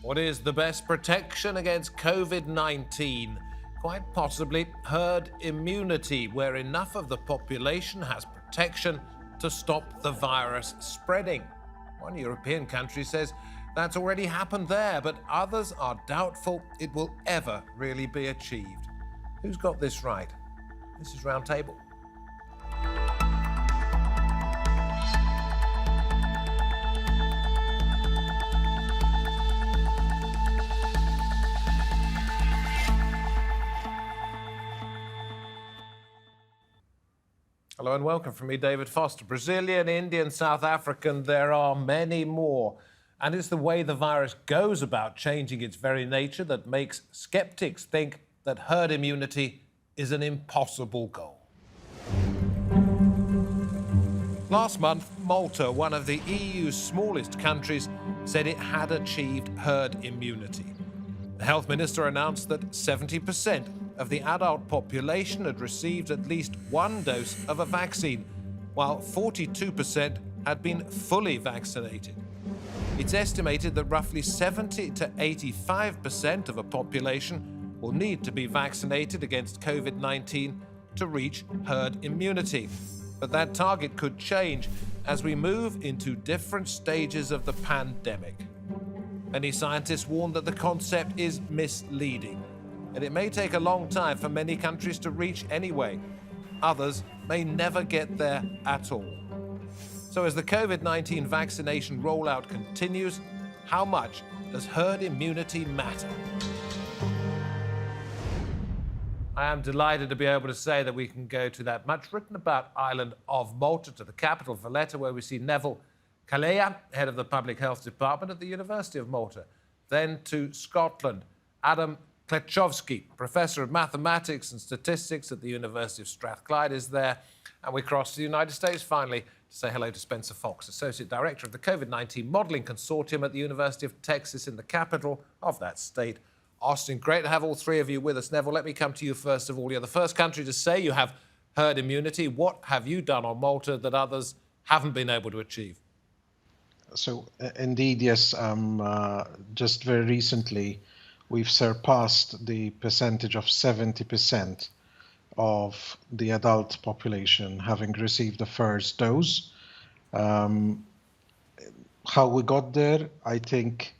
What is the best protection against COVID-19? Quite possibly herd immunity, where enough of the population has protection to stop the virus spreading. One European country says that's already happened there, but others are doubtful it will ever really be achieved. Who's got this right? This is Roundtable. Hello and welcome from me, David Foster. Brazilian, Indian, South African, there are many more. And it's the way the virus goes about changing its very nature that makes skeptics think that herd immunity is an impossible goal. Last month, Malta, one of the EU's smallest countries, said it had achieved herd immunity. The health minister announced that 70% of the adult population had received at least one dose of a vaccine, while 42% had been fully vaccinated. It's estimated that roughly 70 to 85% of a population will need to be vaccinated against COVID-19 to reach herd immunity. But that target could change as we move into different stages of the pandemic. Many scientists warn that the concept is misleading, and it may take a long time for many countries to reach anyway. Others may never get there at all. So as the COVID-19 vaccination rollout continues, how much does herd immunity matter? I am delighted to be able to say that we can go to that much written about island of Malta, to the capital, Valletta, where we see Neville Calleja, head of the Public Health Department at the University of Malta. Then to Scotland, Adam Kleczkowski, Professor of Mathematics and Statistics at the University of Strathclyde, is there. And we cross to the United States finally to say hello to Spencer Fox, Associate Director of the COVID-19 Modelling Consortium at the University of Texas in the capital of that state, Austin. Great to have all three of you with us. Neville, let me come to you first of all. You're the first country to say you have herd immunity. What have you done on Malta that others haven't been able to achieve? So indeed, yes, just very recently, we've surpassed the percentage of 70% of the adult population having received the first dose. How we got there, I think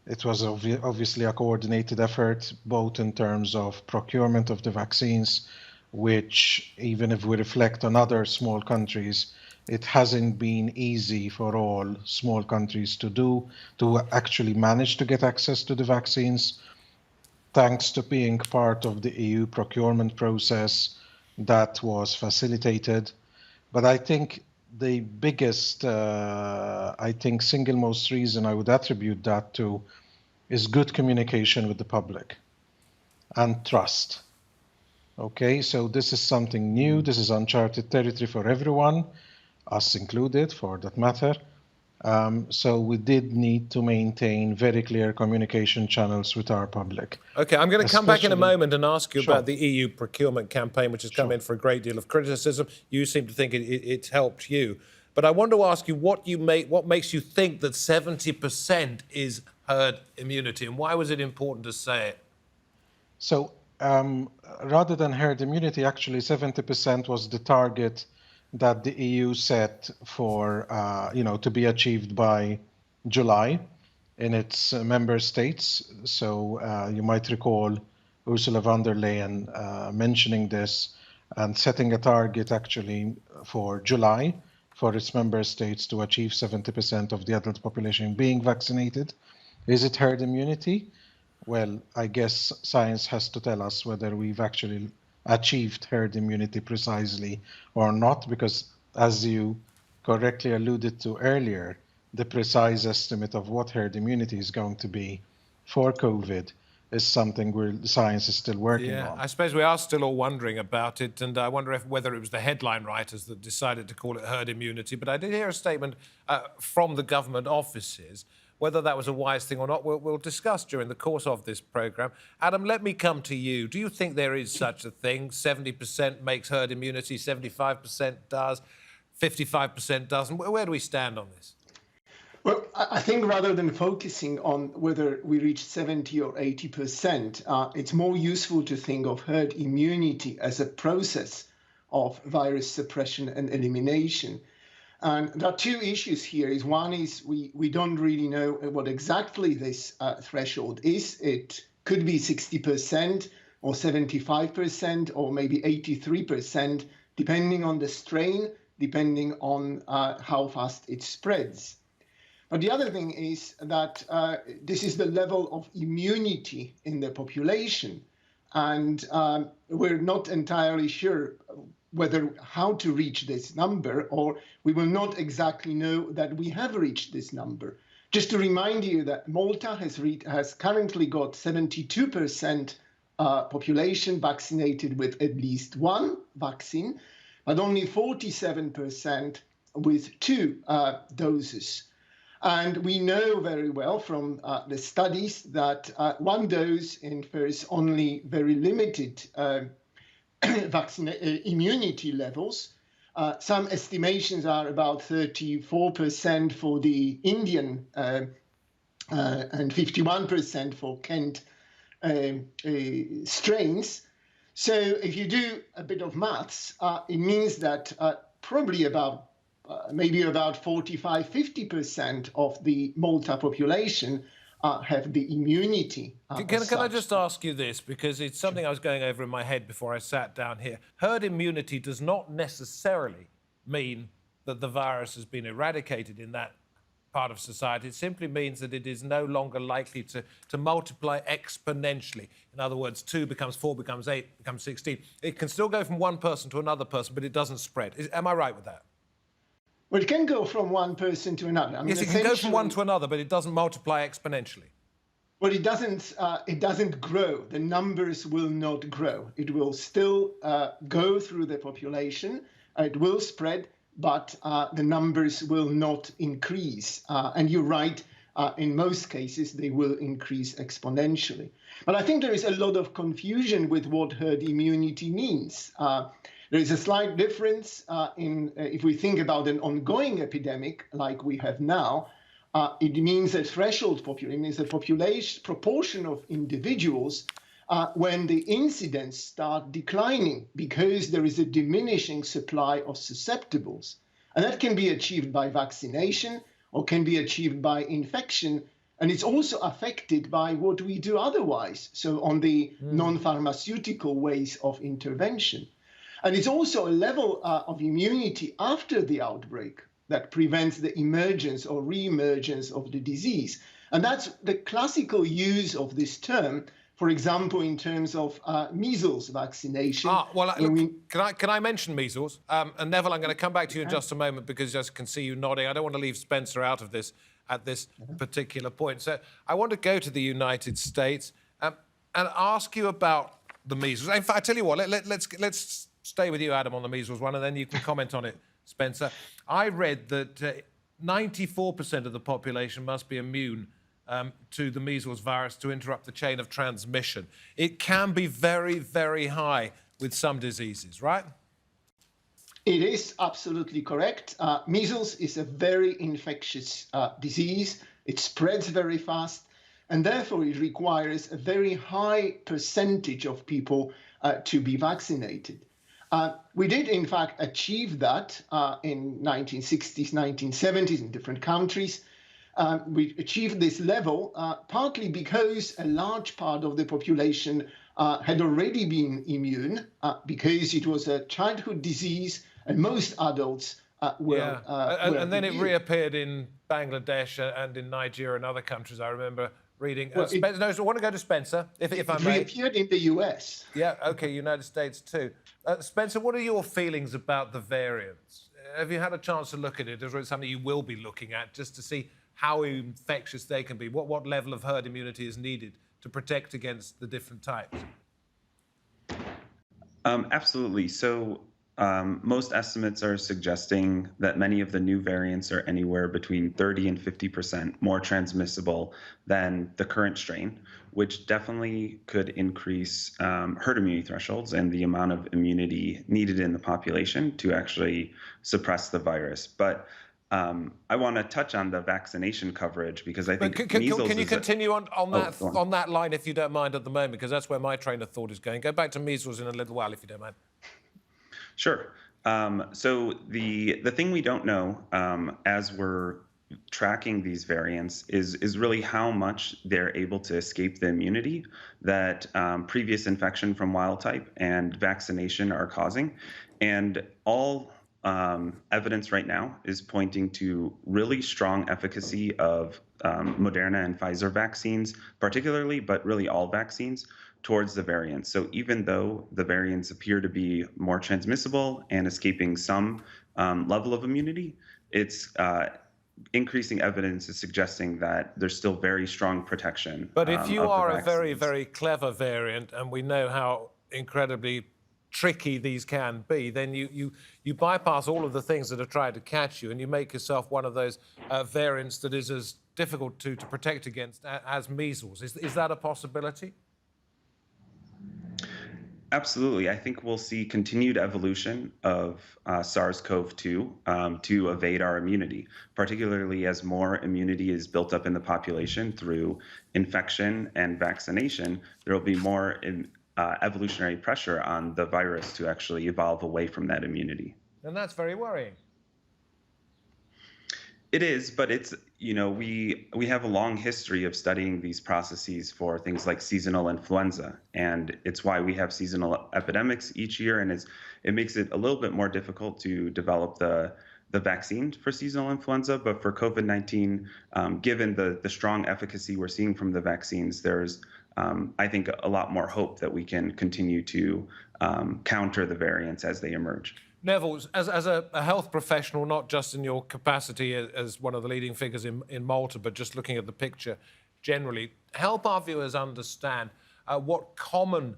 it was obviously a coordinated effort, both in terms of procurement of the vaccines, which even if we reflect on other small countries, it hasn't been easy for all small countries to actually manage to get access to the vaccines. Thanks to being part of the EU procurement process, that was facilitated. But I think the biggest, single most reason I would attribute that to is good communication with the public and trust. Okay, so this is something new. This is uncharted territory for everyone, us included, for that matter. So we did need to maintain very clear communication channels with our public. OK, I'm going to come back in a moment and ask you about the EU procurement campaign, which has come in for a great deal of criticism. You seem to think it's helped you. But I want to ask you what makes you think that 70% is herd immunity, and why was it important to say it? So rather than herd immunity, actually 70% was the target that the EU set for, to be achieved by July in its member states. So you might recall Ursula von der Leyen mentioning this and setting a target actually for July for its member states to achieve 70% of the adult population being vaccinated. Is it herd immunity? Well, I guess science has to tell us whether we've actually achieved herd immunity precisely or not, because as you correctly alluded to earlier, the precise estimate of what herd immunity is going to be for COVID is something where science is still working on. I suppose we are still all wondering about it, and I wonder whether it was the headline writers that decided to call it herd immunity. But I did hear a statement from the government offices. Whether that was a wise thing or not, we'll discuss during the course of this programme. Adam, let me come to you. Do you think there is such a thing? 70% makes herd immunity, 75% does, 55% doesn't. Where do we stand on this? Well, I think rather than focusing on whether we reach 70 or 80%, it's more useful to think of herd immunity as a process of virus suppression and elimination. And there are two issues here. One is we don't really know what exactly this threshold is. It could be 60% or 75% or maybe 83%, depending on the strain, depending on how fast it spreads. But the other thing is that this is the level of immunity in the population. And we're not entirely sure how to reach this number, or we will not exactly know that we have reached this number. Just to remind you that Malta has currently got 72% population vaccinated with at least one vaccine, but only 47% with two doses. And we know very well from the studies that one dose infers only very limited immunity levels. Some estimations are about 34% for the Indian and 51% for Kent strains. So if you do a bit of maths, it means that probably about maybe about 45–50% of the Malta population have the immunity. Can I just ask you this, because it's something I was going over in my head before I sat down here. Herd immunity does not necessarily mean that the virus has been eradicated in that part of society. It simply means that it is no longer likely to multiply exponentially. In other words, 2 becomes 4, becomes 8, becomes 16. It can still go from one person to another person, but it doesn't spread. Am I right with that? Well, it can go from one person to another. Yes, it can go from one to another, but it doesn't multiply exponentially. Well, it doesn't grow. The numbers will not grow. It will still go through the population. It will spread, but the numbers will not increase. And you're right, in most cases, they will increase exponentially. But I think there is a lot of confusion with what herd immunity means. There is a slight difference if we think about an ongoing epidemic like we have now. It means a threshold population, is a proportion of individuals when the incidents start declining because there is a diminishing supply of susceptibles. And that can be achieved by vaccination or can be achieved by infection. And it's also affected by what we do otherwise, so on the non-pharmaceutical ways of intervention. And it's also a level of immunity after the outbreak that prevents the emergence or re-emergence of the disease. And that's the classical use of this term, for example, in terms of measles vaccination. Can I mention measles? And Neville, I'm going to come back to you in just a moment because I can see you nodding. I don't want to leave Spencer out of this at this particular point. So I want to go to the United States and ask you about the measles. In fact, I tell you what, let's stay with you, Adam, on the measles one, and then you can comment on it, Spencer. I read that 94% of the population must be immune to the measles virus to interrupt the chain of transmission. It can be very, very high with some diseases, right? It is absolutely correct. Measles is a very infectious disease. It spreads very fast, and therefore it requires a very high percentage of people to be vaccinated. We did, in fact, achieve that in 1960s, 1970s in different countries. We achieved this level partly because a large part of the population had already been immune because it was a childhood disease and most adults were and then it reappeared in Bangladesh and in Nigeria and other countries, I remember reading. I want to go to Spencer, if I may. It reappeared in the US. Yeah, OK, United States too. Spencer, what are your feelings about the variants? Have you had a chance to look at it? Or is it something you will be looking at just to see how infectious they can be? What level of herd immunity is needed to protect against the different types? Absolutely. So most estimates are suggesting that many of the new variants are anywhere between 30 and 50% more transmissible than the current strain, which definitely could increase herd immunity thresholds and the amount of immunity needed in the population to actually suppress the virus. But I want to touch on the vaccination coverage because I think can measles you continue on that go on. on that line if you don't mind at the moment, because that's where my train of thought is going. Go back to measles in a little while if you don't mind. Sure. So the thing we don't know as we're tracking these variants is really how much they're able to escape the immunity that previous infection from wild type and vaccination are causing. And all evidence right now is pointing to really strong efficacy of Moderna and Pfizer vaccines, particularly, but really all vaccines towards the variants. So even though the variants appear to be more transmissible and escaping some level of immunity, it's increasing evidence is suggesting that there's still very strong protection. But if you are a very, vaccines. very clever variant, and we know how incredibly tricky these can be, then you bypass all of the things that are trying to catch you, and you make yourself one of those variants that is as difficult to protect against as measles. Is that a possibility? Absolutely. I think we'll see continued evolution of SARS-CoV-2 to evade our immunity, particularly as more immunity is built up in the population through infection and vaccination. There will be more evolutionary pressure on the virus to actually evolve away from that immunity. And that's very worrying. It is, but it's, we have a long history of studying these processes for things like seasonal influenza, and it's why we have seasonal epidemics each year, and it makes it a little bit more difficult to develop the vaccine for seasonal influenza. But for COVID-19, given the strong efficacy we're seeing from the vaccines, there's, I think, a lot more hope that we can continue to counter the variants as they emerge. Neville, as a health professional, not just in your capacity as one of the leading figures in Malta, but just looking at the picture generally, help our viewers understand what common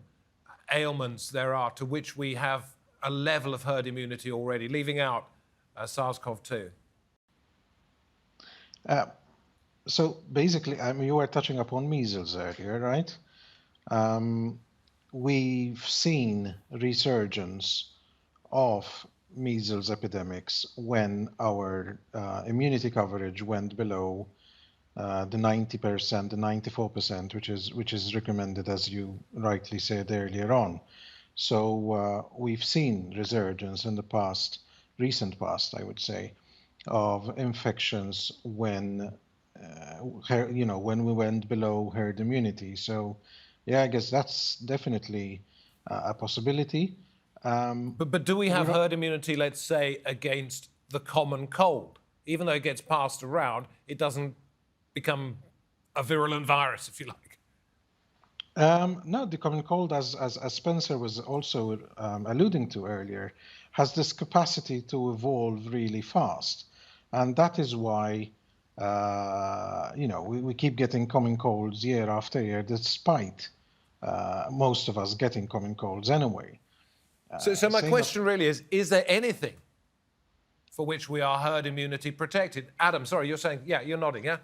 ailments there are to which we have a level of herd immunity already, leaving out SARS-CoV-2. So basically, I mean, you were touching upon measles earlier, right? We've seen resurgence of measles epidemics when our immunity coverage went below the 90%, the 94%, which is recommended, as you rightly said earlier on. So we've seen resurgence in the recent past, I would say, of infections when when we went below herd immunity. So yeah, I guess that's definitely a possibility. But do we have herd immunity, let's say, against the common cold? Even though it gets passed around, it doesn't become a virulent virus, if you like. No, the common cold, as Spencer was also alluding to earlier, has this capacity to evolve really fast. And that is why, we keep getting common colds year after year, despite most of us getting common colds anyway. So my question really is there anything for which we are herd immunity protected? Adam, sorry, you're saying, yeah, you're nodding, yeah?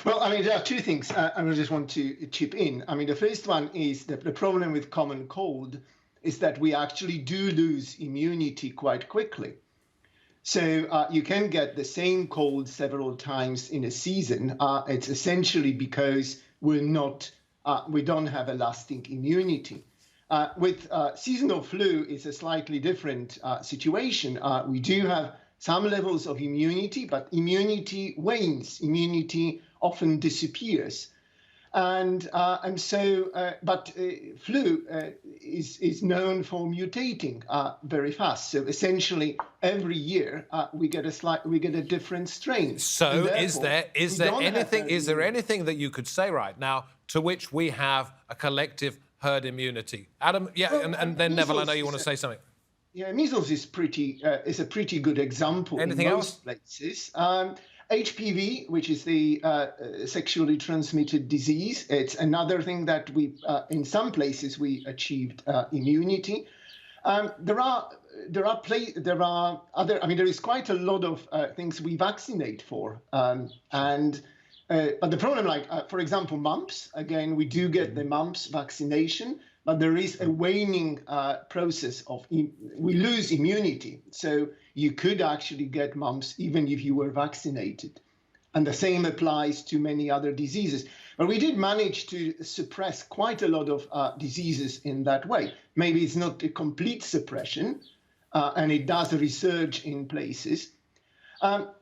Well, I mean, there are two things I just want to chip in. I mean, the first one is that the problem with common cold is that we actually do lose immunity quite quickly. So you can get the same cold several times in a season. It's essentially because we don't have a lasting immunity. With seasonal flu, it's a slightly different situation. We do have some levels of immunity, but immunity wanes. Immunity often disappears, but flu is known for mutating very fast. So essentially, every year we get a different strain. So is there anything that you could say right now to which we have a collective herd immunity? Adam, yeah, well, and then Neville, I know you want to say something. Yeah, measles is a pretty good example. Anything in most places. HPV, which is the sexually transmitted disease, it's another thing that in some places we achieved immunity. There is quite a lot of things we vaccinate for, but the problem, for example, mumps. Again, we do get the mumps vaccination, but there is a waning process of we lose immunity. So you could actually get mumps even if you were vaccinated. And the same applies to many other diseases. But we did manage to suppress quite a lot of diseases in that way. Maybe it's not a complete suppression, and it does resurge in places.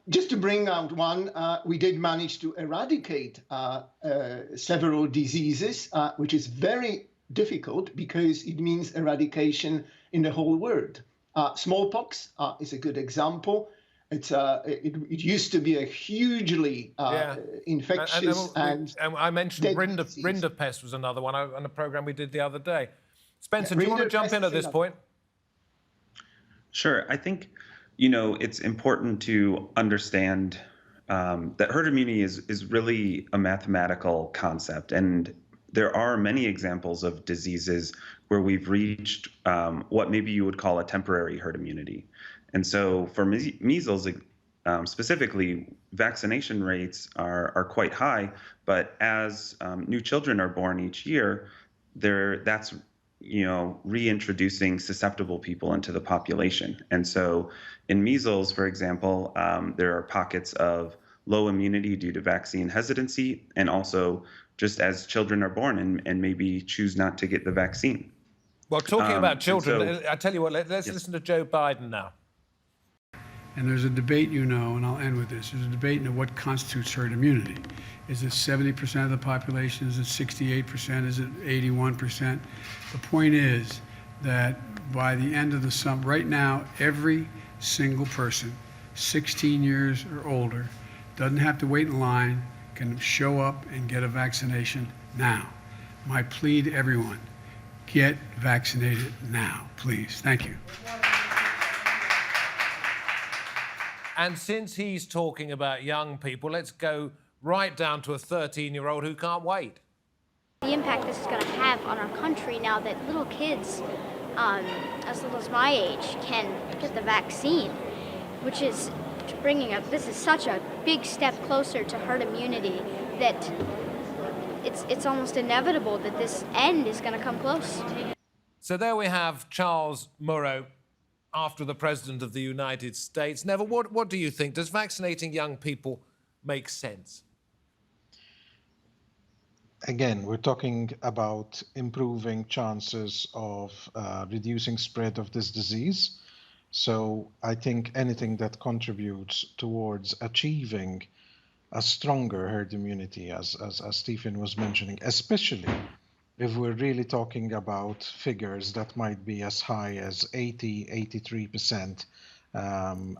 Just to bring out one, we did manage to eradicate several diseases, which is very difficult because it means eradication in the whole world. Smallpox is a good example. It used to be a hugely infectious and I mentioned rinderpest was another one on a program we did the other day. Spencer, do you want to jump in at this point? Sure. I think, it's important to understand that herd immunity is really a mathematical concept. And there are many examples of diseases where we've reached what maybe you would call a temporary herd immunity. And so for measles specifically, vaccination rates are quite high, but as new children are born each year, that's reintroducing susceptible people into the population. And so in measles, for example, there are pockets of low immunity due to vaccine hesitancy, and also just as children are born and maybe choose not to get the vaccine. Well, talking about children, I tell you what, let's listen to Joe Biden now. And there's a debate, and I'll end with this. There's a debate into what constitutes herd immunity. Is it 70% of the population? Is it 68%? Is it 81%? The point is that by the end of the summer, right now, every single person 16 years or older doesn't have to wait in line, can show up and get a vaccination now. My plea to everyone, get vaccinated now, please. Thank you. And since he's talking about young people, let's go right down to a 13-year-old who can't wait. The impact this is going to have on our country now that little kids, as little as my age, can get the vaccine, which is this is such a big step closer to herd immunity that it's almost inevitable that this end is going to come close. So there we have Charles Murrow, after the President of the United States. Neville, what do you think? Does vaccinating young people make sense? Again, we're talking about improving chances of reducing spread of this disease. So I think anything that contributes towards achieving a stronger herd immunity, as Stephen was mentioning, especially if we're really talking about figures that might be as high as 80, 83%,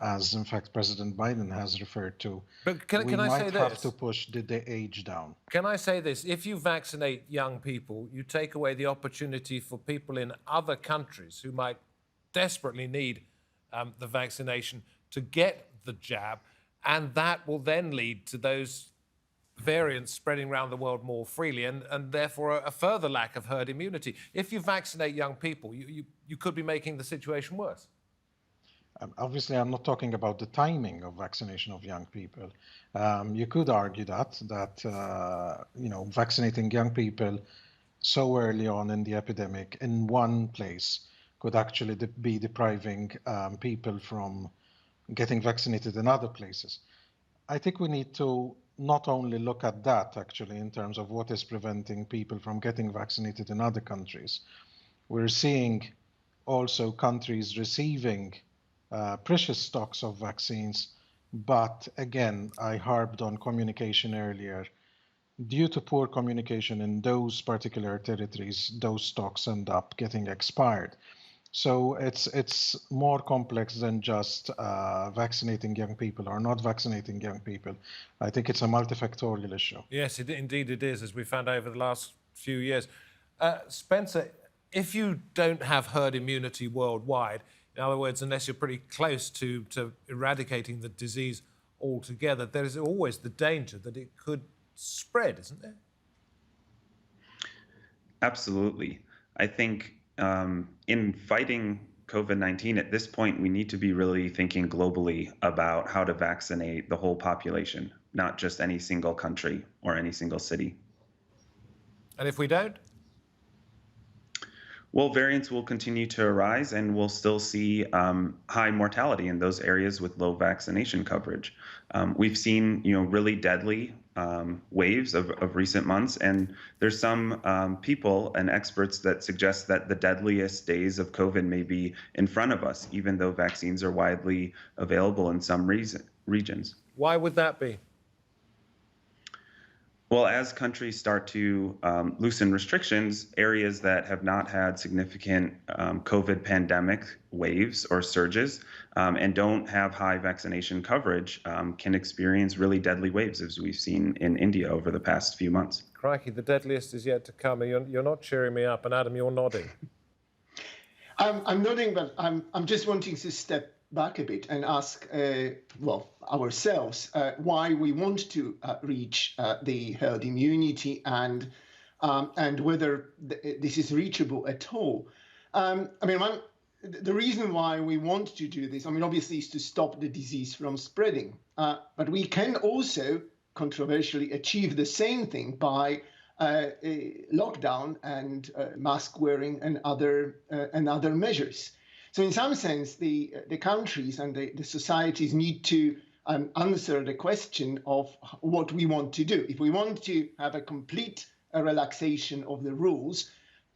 as in fact President Biden has referred to. But can I say this? We might have to push the age down. Can I say this? If you vaccinate young people, you take away the opportunity for people in other countries who might desperately need the vaccination to get the jab, and that will then lead to those variants spreading around the world more freely, and therefore a further lack of herd immunity. If you vaccinate young people, you could be making the situation worse. Obviously, I'm not talking about the timing of vaccination of young people. You could argue that vaccinating young people so early on in the epidemic in one place could actually be depriving people from getting vaccinated in other places. I think we need to not only look at that, actually, in terms of what is preventing people from getting vaccinated in other countries. We're seeing also countries receiving precious stocks of vaccines, but again, I harped on communication earlier. Due to poor communication in those particular territories, those stocks end up getting expired. So it's more complex than just vaccinating young people or not vaccinating young people. I think it's a multifactorial issue. Yes, indeed it is, as we found over the last few years. Spencer, if you don't have herd immunity worldwide, in other words, unless you're pretty close to eradicating the disease altogether, there is always the danger that it could spread, isn't there? Absolutely. I think in fighting COVID-19, at this point, we need to be really thinking globally about how to vaccinate the whole population, not just any single country or any single city. And if we don't? Well, variants will continue to arise, and we'll still see high mortality in those areas with low vaccination coverage. We've seen, really deadly waves of recent months, and there's some people and experts that suggest that the deadliest days of COVID may be in front of us, even though vaccines are widely available in some regions. Why would that be? Well, as countries start to loosen restrictions, areas that have not had significant COVID pandemic waves or surges and don't have high vaccination coverage can experience really deadly waves, as we've seen in India over the past few months. Crikey, the deadliest is yet to come. You're not cheering me up, and Adam, you're nodding. I'm nodding, but I'm just wanting to step back a bit and ask, ourselves why we want to reach the herd immunity and whether this is reachable at all. The reason why we want to do this, obviously, is to stop the disease from spreading. But we can also controversially achieve the same thing by lockdown and mask wearing and other measures. So in some sense, the countries and the societies need to answer the question of what we want to do. If we want to have a complete relaxation of the rules,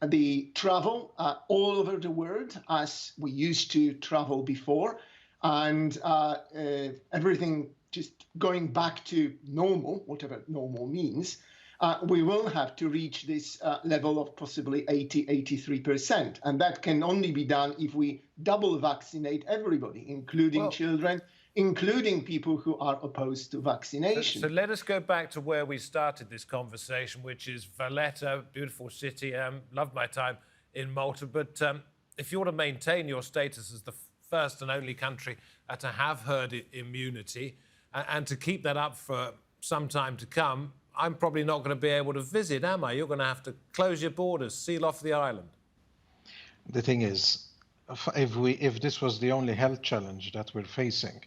the travel all over the world as we used to travel before, and everything just going back to normal, whatever normal means, we will have to reach this level of possibly 83%. And that can only be done if we double vaccinate everybody, including children, including people who are opposed to vaccination. So let us go back to where we started this conversation, which is Valletta, beautiful city. Loved my time in Malta. But if you want to maintain your status as the first and only country to have herd immunity and to keep that up for some time to come, I'm probably not going to be able to visit, am I? You're going to have to close your borders, seal off the island. The thing is, if this was the only health challenge that we're facing,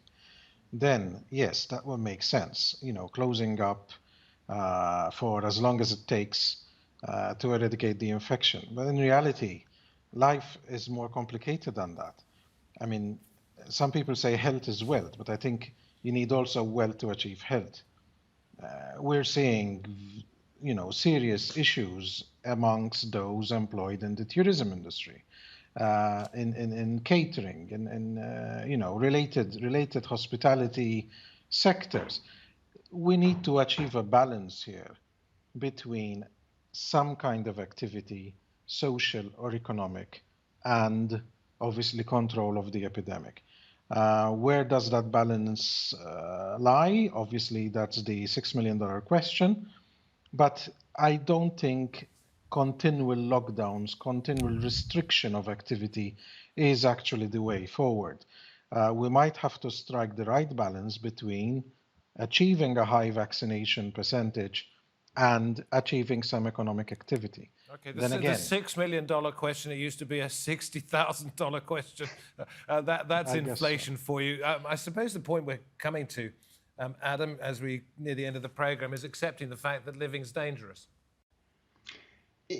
then yes, that would make sense. Closing up for as long as it takes to eradicate the infection. But in reality, life is more complicated than that. Some people say health is wealth, but I think you need also wealth to achieve health. We're seeing, serious issues amongst those employed in the tourism industry, in catering, in related hospitality sectors. We need to achieve a balance here between some kind of activity, social or economic, and obviously control of the epidemic. Where does that balance lie? Obviously, that's the $6 million question. But I don't think continual lockdowns, continual restriction of activity is actually the way forward. We might have to strike the right balance between achieving a high vaccination percentage and achieving some economic activity. Okay, the $6 million question, it used to be a $60,000 question. That's inflation for you. I suppose the point we're coming to, Adam, as we near the end of the program, is accepting the fact that living's dangerous.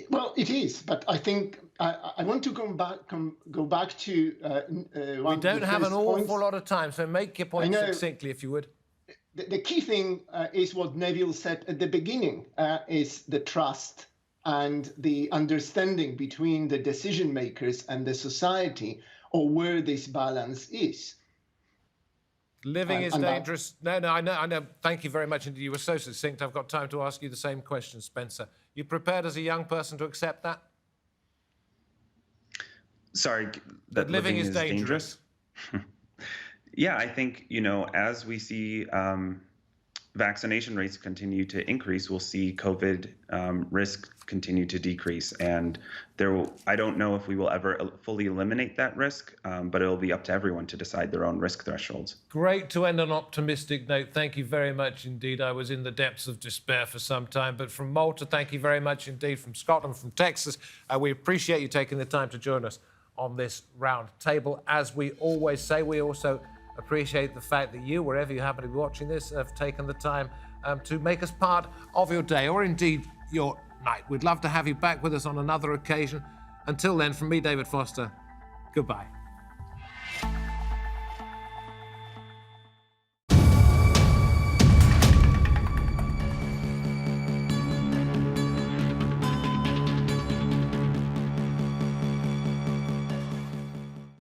Well, it is, but I think I want to go back to one. We don't have an awful lot of time, so make your point succinctly, if you would. The key thing is what Neville said at the beginning, is the trust and the understanding between the decision makers and the society, or where this balance is. Living is dangerous. No, I know. Thank you very much indeed. You were so succinct. I've got time to ask you the same question, Spencer. You prepared as a young person to accept that? Sorry, that living is dangerous? Yeah, I think, as we see vaccination rates continue to increase, we'll see COVID risk continue to decrease. And I don't know if we will ever fully eliminate that risk, but it'll be up to everyone to decide their own risk thresholds. Great to end on an optimistic note. Thank you very much indeed. I was in the depths of despair for some time, but from Malta, thank you very much indeed. From Scotland, from Texas, we appreciate you taking the time to join us on this round table. As we always say, we also appreciate the fact that you, wherever you happen to be watching this, have taken the time to make us part of your day or indeed your night. We'd love to have you back with us on another occasion. Until then, from me, David Foster, goodbye.